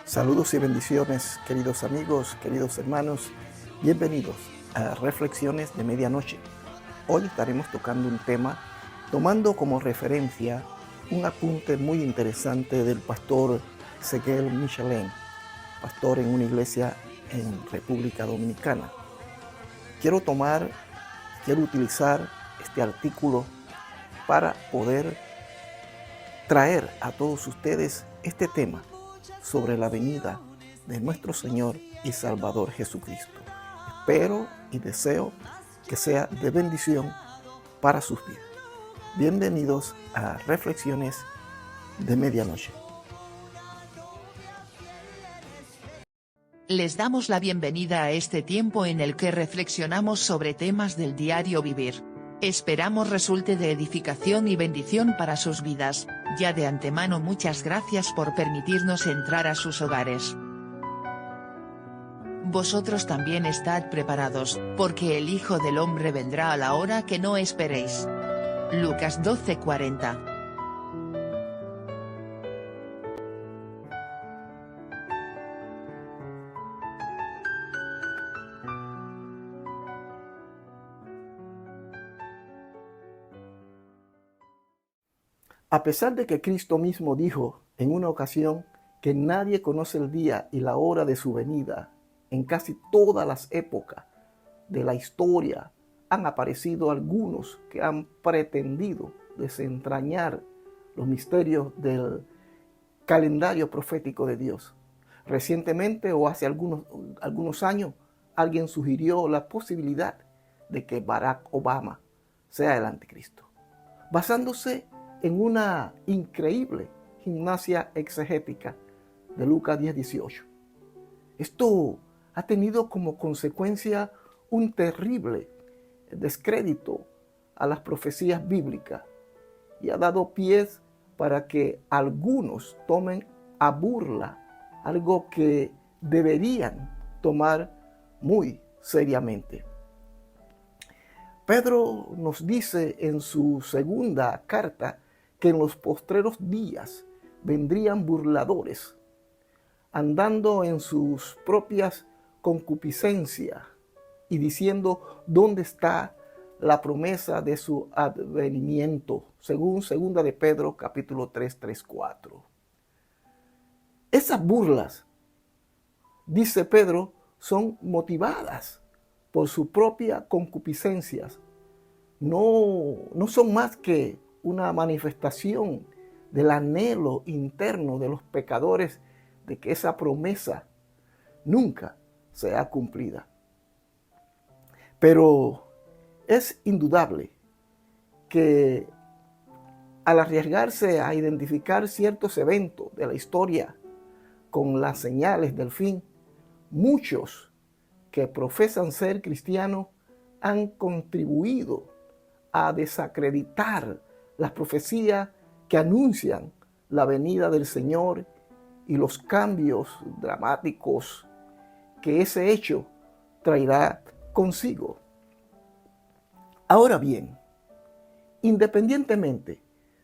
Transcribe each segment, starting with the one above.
Saludos y bendiciones, queridos amigos, queridos hermanos. Bienvenidos a Reflexiones de Medianoche. Hoy estaremos tocando un tema, tomando como referencia un apunte muy interesante del pastor Seguel Michelén, pastor en una iglesia en República Dominicana. Quiero utilizar este artículo para poder traer a todos ustedes este tema sobre la venida de nuestro Señor y Salvador Jesucristo. Espero y deseo que sea de bendición para sus vidas. Bienvenidos a Reflexiones de Medianoche. Les damos la bienvenida a este tiempo en el que reflexionamos sobre temas del diario vivir. Esperamos resulte de edificación y bendición para sus vidas. Ya de antemano muchas gracias por permitirnos entrar a sus hogares. Vosotros también estad preparados, porque el Hijo del Hombre vendrá a la hora que no esperéis. Lucas 12:40. A pesar de que Cristo mismo dijo en una ocasión que nadie conoce el día y la hora de su venida, en casi todas las épocas de la historia han aparecido algunos que han pretendido desentrañar los misterios del calendario profético de Dios. Recientemente o hace algunos años, alguien sugirió la posibilidad de que Barack Obama sea el anticristo, basándose en una increíble gimnasia exegética de Lucas 10:18. Esto ha tenido como consecuencia un terrible descrédito a las profecías bíblicas y ha dado pies para que algunos tomen a burla algo que deberían tomar muy seriamente. Pedro nos dice en su segunda carta que en los postreros días vendrían burladores, andando en sus propias concupiscencias y diciendo dónde está la promesa de su advenimiento, según 2 de Pedro capítulo 3, 4. Esas burlas, dice Pedro, son motivadas por su propia concupiscencia. No son más que una manifestación del anhelo interno de los pecadores de que esa promesa nunca sea cumplida. Pero es indudable que al arriesgarse a identificar ciertos eventos de la historia con las señales del fin, muchos que profesan ser cristianos han contribuido a desacreditar las profecías que anuncian la venida del Señor y los cambios dramáticos que ese hecho traerá consigo. Ahora bien, independientemente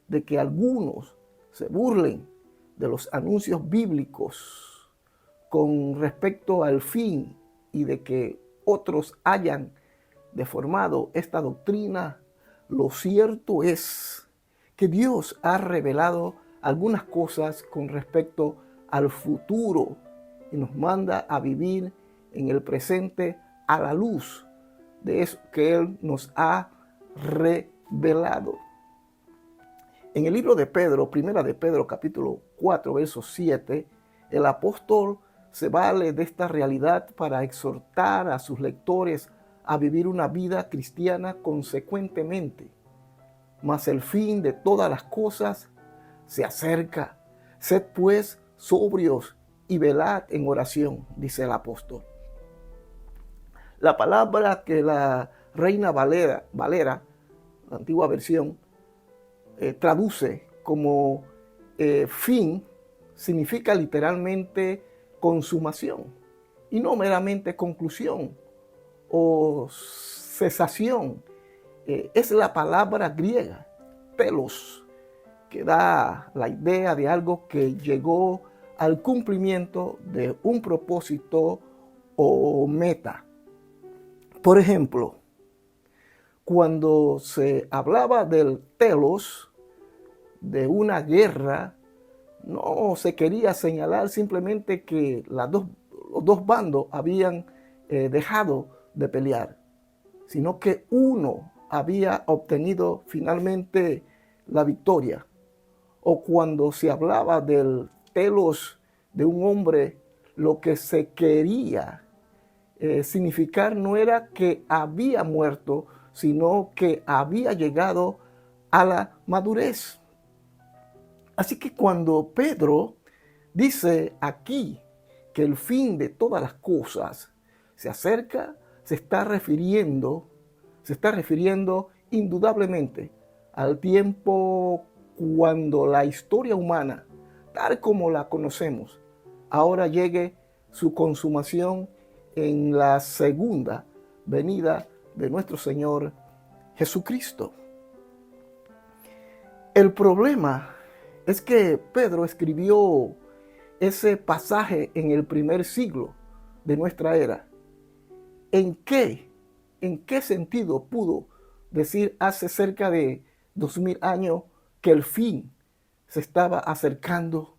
de que algunos se burlen de los anuncios bíblicos con respecto al fin y de que otros hayan deformado esta doctrina, lo cierto es que Dios ha revelado algunas cosas con respecto al futuro y nos manda a vivir en el presente a la luz de eso que Él nos ha revelado. En el libro de Pedro, primera de Pedro, capítulo 4, verso 7, el apóstol se vale de esta realidad para exhortar a sus lectores a vivir una vida cristiana consecuentemente. Mas el fin de todas las cosas se acerca. Sed pues sobrios y velad en oración, dice el apóstol. La palabra que la Reina Valera, la antigua versión, traduce como fin, significa literalmente consumación y no meramente conclusión o cesación. Es la palabra griega, telos, que da la idea de algo que llegó al cumplimiento de un propósito o meta. Por ejemplo, cuando se hablaba del telos, de una guerra, no se quería señalar simplemente que los dos bandos habían dejado de pelear, sino que uno había obtenido finalmente la victoria. O cuando se hablaba del telos de un hombre, lo que se quería significar no era que había muerto, sino que había llegado a la madurez. Así que cuando Pedro dice aquí que el fin de todas las cosas se acerca, se está refiriendo indudablemente al tiempo cuando la historia humana, tal como la conocemos, ahora llegue su consumación en la segunda venida de nuestro Señor Jesucristo. El problema es que Pedro escribió ese pasaje en el primer siglo de nuestra era. ¿En qué sentido pudo decir hace cerca de 2000 años que el fin se estaba acercando?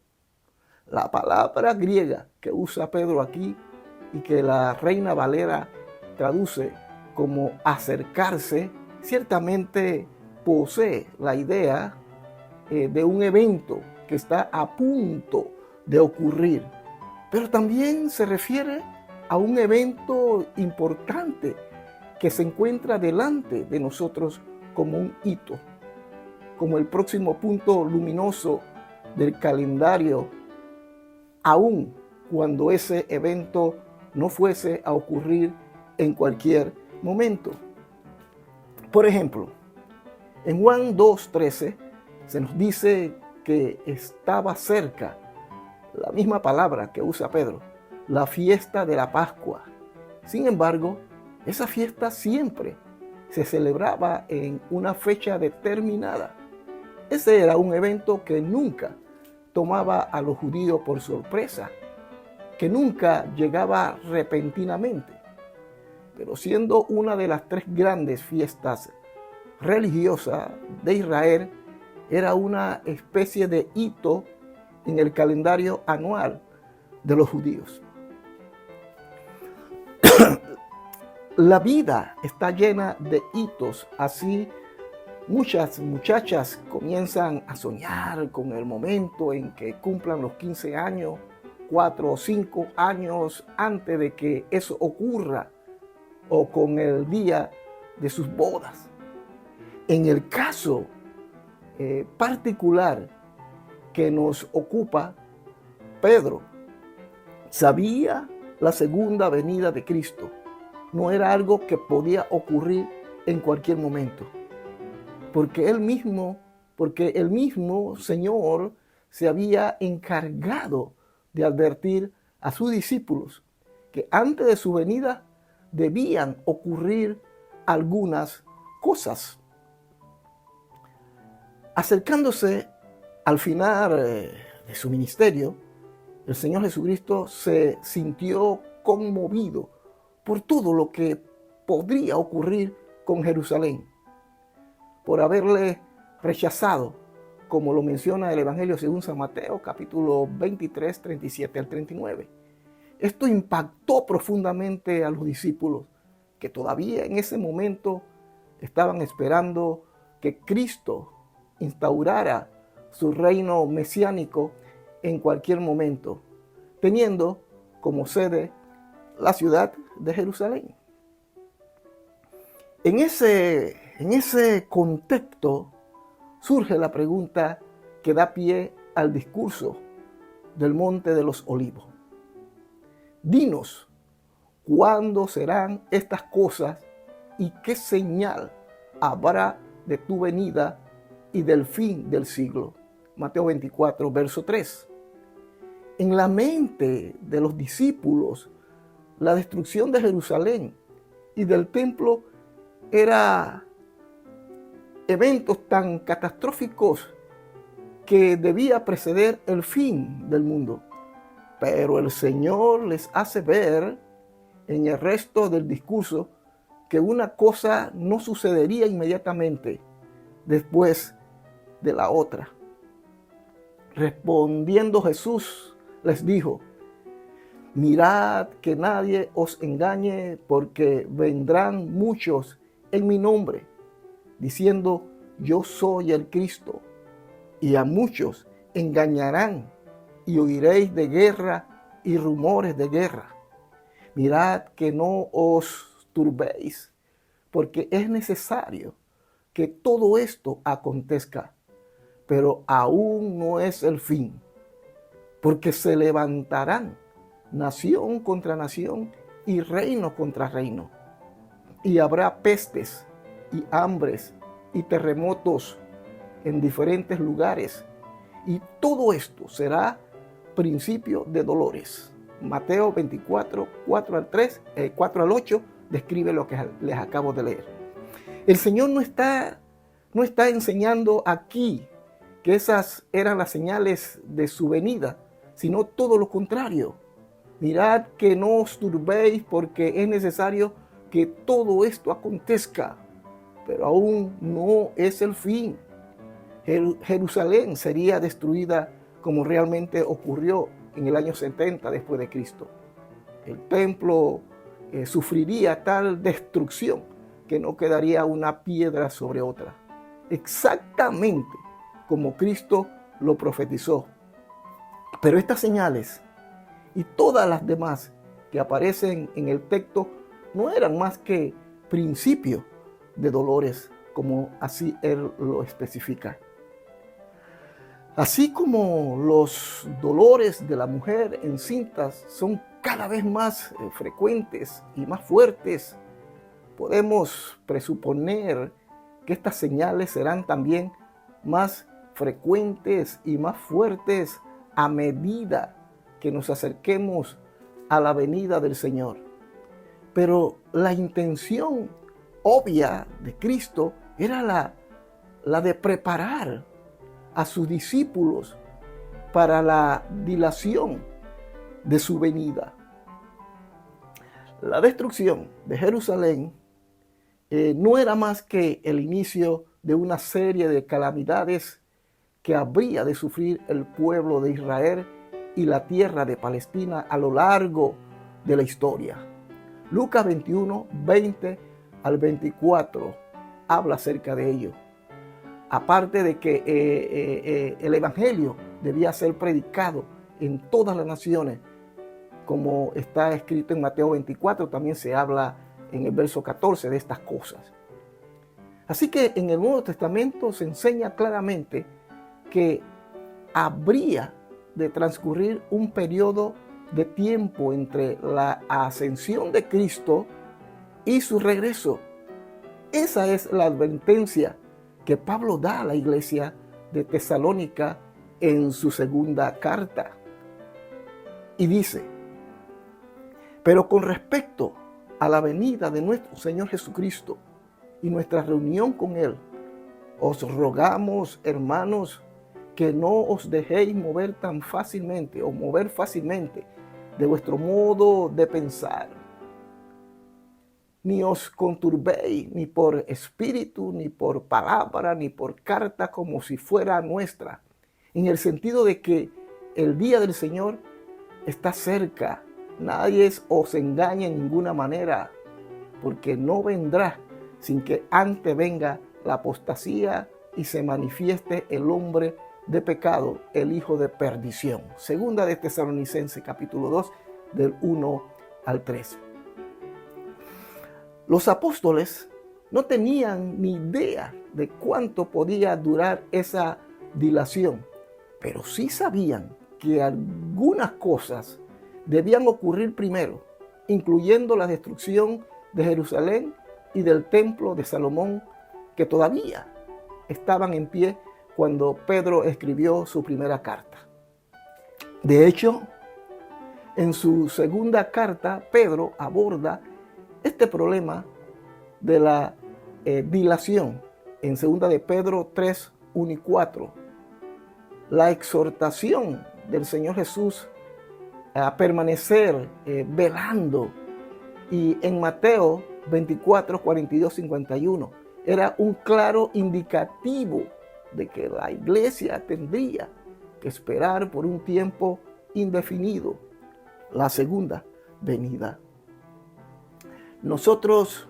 La palabra griega que usa Pedro aquí y que la Reina Valera traduce como acercarse, ciertamente posee la idea de un evento que está a punto de ocurrir, pero también se refiere a un evento importante que se encuentra delante de nosotros como un hito, como el próximo punto luminoso del calendario, aun cuando ese evento no fuese a ocurrir en cualquier momento. Por ejemplo, en Juan 2:13 se nos dice que estaba cerca, la misma palabra que usa Pedro, la fiesta de la Pascua. Sin embargo, esa fiesta siempre se celebraba en una fecha determinada. Ese era un evento que nunca tomaba a los judíos por sorpresa, que nunca llegaba repentinamente. Pero siendo una de las 3 grandes fiestas religiosas de Israel, era una especie de hito en el calendario anual de los judíos. La vida está llena de hitos, así muchas muchachas comienzan a soñar con el momento en que cumplan los 15 años, 4 o 5 años antes de que eso ocurra, o con el día de sus bodas. En el caso particular que nos ocupa, Pedro sabía la segunda venida de Cristo. No era algo que podía ocurrir en cualquier momento, porque el mismo Señor se había encargado de advertir a sus discípulos que antes de su venida debían ocurrir algunas cosas. Acercándose al final de su ministerio, el Señor Jesucristo se sintió conmovido por todo lo que podría ocurrir con Jerusalén, por haberle rechazado, como lo menciona el Evangelio según San Mateo, capítulo 23, 37 al 39. Esto impactó profundamente a los discípulos, que todavía en ese momento estaban esperando que Cristo instaurara su reino mesiánico en cualquier momento, teniendo como sede la ciudad de Jerusalén. En ese contexto surge la pregunta que da pie al discurso del Monte de los Olivos. Dinos, ¿cuándo serán estas cosas y qué señal habrá de tu venida y del fin del siglo? Mateo 24, verso 3. En la mente de los discípulos, la destrucción de Jerusalén y del templo era eventos tan catastróficos que debía preceder el fin del mundo. Pero el Señor les hace ver en el resto del discurso que una cosa no sucedería inmediatamente después de la otra. Respondiendo Jesús les dijo: mirad que nadie os engañe, porque vendrán muchos en mi nombre, diciendo: yo soy el Cristo, y a muchos engañarán, y oiréis de guerra y rumores de guerra. Mirad que no os turbéis, porque es necesario que todo esto acontezca, pero aún no es el fin, porque se levantarán nación contra nación y reino contra reino, y habrá pestes y hambres y terremotos en diferentes lugares, y todo esto será principio de dolores. Mateo 24, 4 al 8 describe lo que les acabo de leer. El Señor no está enseñando aquí que esas eran las señales de su venida, sino todo lo contrario. Mirad que no os turbéis, porque es necesario que todo esto acontezca, pero aún no es el fin. Jerusalén sería destruida como realmente ocurrió en el año 70 después de Cristo. El templo sufriría tal destrucción que no quedaría una piedra sobre otra, exactamente como Cristo lo profetizó. Pero estas señales y todas las demás que aparecen en el texto no eran más que principio de dolores, como así él lo especifica. Así como los dolores de la mujer encintas son cada vez más frecuentes y más fuertes, podemos presuponer que estas señales serán también más frecuentes y más fuertes a medida que nos acerquemos a la venida del Señor. Pero la intención obvia de Cristo era la de preparar a sus discípulos para la dilación de su venida. La destrucción de Jerusalén no era más que el inicio de una serie de calamidades que habría de sufrir el pueblo de Israel y la tierra de Palestina a lo largo de la historia. Lucas 21, 20 al 24 habla acerca de ello. Aparte de que el evangelio debía ser predicado en todas las naciones, como está escrito en Mateo 24, también se habla en el verso 14 de estas cosas. Así que en el Nuevo Testamento se enseña claramente que habría de transcurrir un periodo de tiempo entre la ascensión de Cristo y su regreso. Esa es la advertencia que Pablo da a la iglesia de Tesalónica en su segunda carta. Y dice: pero con respecto a la venida de nuestro Señor Jesucristo y nuestra reunión con Él, os rogamos, hermanos, que no os dejéis mover fácilmente de vuestro modo de pensar, ni os conturbéis ni por espíritu, ni por palabra, ni por carta, como si fuera nuestra, en el sentido de que el día del Señor está cerca. Nadie os engañe en ninguna manera, porque no vendrá sin que antes venga la apostasía y se manifieste el hombre de pecado, el hijo de perdición. Segunda de Tesalonicenses, capítulo 2, del 1 al 3. Los apóstoles no tenían ni idea de cuánto podía durar esa dilación, pero sí sabían que algunas cosas debían ocurrir primero, incluyendo la destrucción de Jerusalén y del templo de Salomón, que todavía estaban en pie cuando Pedro escribió su primera carta. De hecho, en su segunda carta, Pedro aborda este problema de la dilación en 2 de Pedro 3, 1 y 4. La exhortación del Señor Jesús a permanecer velando. Y en Mateo 24, 42, 51 era un claro indicativo de que la iglesia tendría que esperar por un tiempo indefinido la segunda venida. Nosotros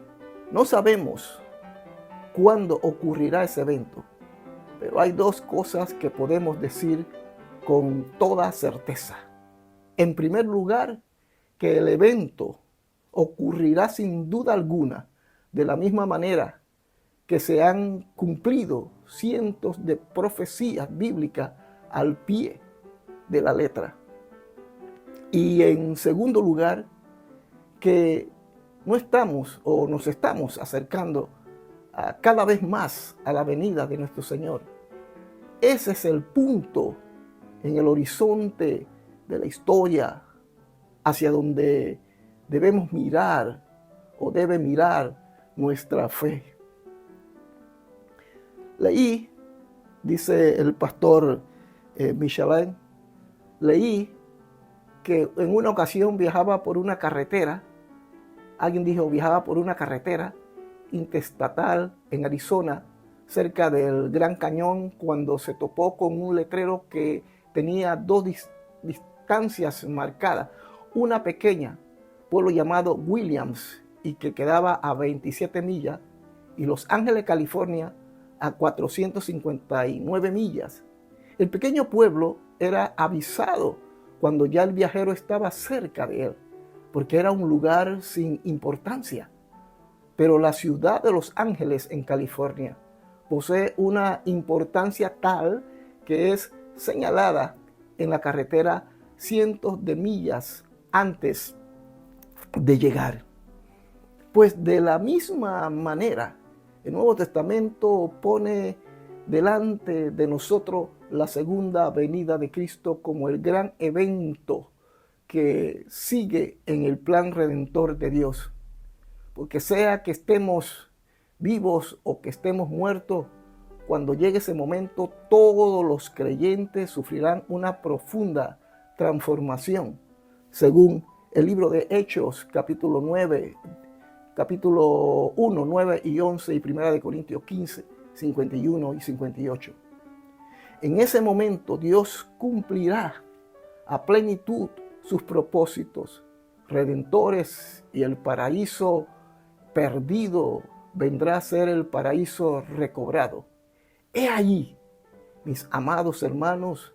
no sabemos cuándo ocurrirá ese evento, pero hay dos cosas que podemos decir con toda certeza. En primer lugar, que el evento ocurrirá sin duda alguna de la misma manera que se han cumplido cientos de profecías bíblicas al pie de la letra. Y en segundo lugar, que no estamos o nos estamos acercando cada vez más a la venida de nuestro Señor. Ese es el punto en el horizonte de la historia hacia donde debemos mirar o debe mirar nuestra fe. Leí, dice el pastor Michelin, leí que en una ocasión viajaba por una carretera, alguien dijo viajaba por una carretera interestatal en Arizona, cerca del Gran Cañón, cuando se topó con un letrero que tenía dos distancias marcadas. Una pequeña, pueblo llamado Williams, y que quedaba a 27 millas, y Los Ángeles, California, a 459 millas. El pequeño pueblo era avisado cuando ya el viajero estaba cerca de él, porque era un lugar sin importancia. Pero la ciudad de Los Ángeles, en California, posee una importancia tal que es señalada en la carretera cientos de millas antes de llegar. Pues de la misma manera, el Nuevo Testamento pone delante de nosotros la segunda venida de Cristo como el gran evento que sigue en el plan redentor de Dios. Porque sea que estemos vivos o que estemos muertos, cuando llegue ese momento, todos los creyentes sufrirán una profunda transformación, según el libro de Hechos, capítulo 9, capítulo 1, 9 y 11 y 1 de Corintios 15, 51 y 58. En ese momento Dios cumplirá a plenitud sus propósitos redentores y el paraíso perdido vendrá a ser el paraíso recobrado. He allí, mis amados hermanos,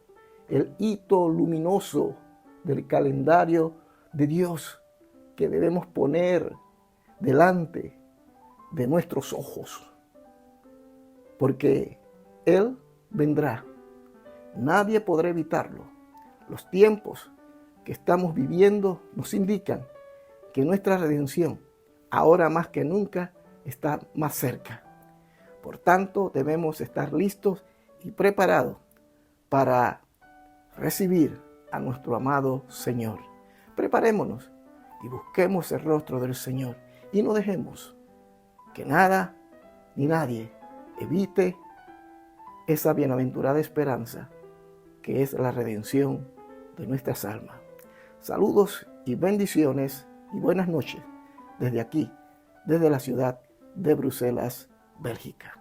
el hito luminoso del calendario de Dios que debemos poner delante de nuestros ojos, porque Él vendrá. Nadie podrá evitarlo. Los tiempos que estamos viviendo nos indican que nuestra redención, ahora más que nunca, está más cerca. Por tanto, debemos estar listos y preparados para recibir a nuestro amado Señor. Preparémonos y busquemos el rostro del Señor y no dejemos que nada ni nadie evite esa bienaventurada esperanza que es la redención de nuestras almas. Saludos y bendiciones y buenas noches desde aquí, desde la ciudad de Bruselas, Bélgica.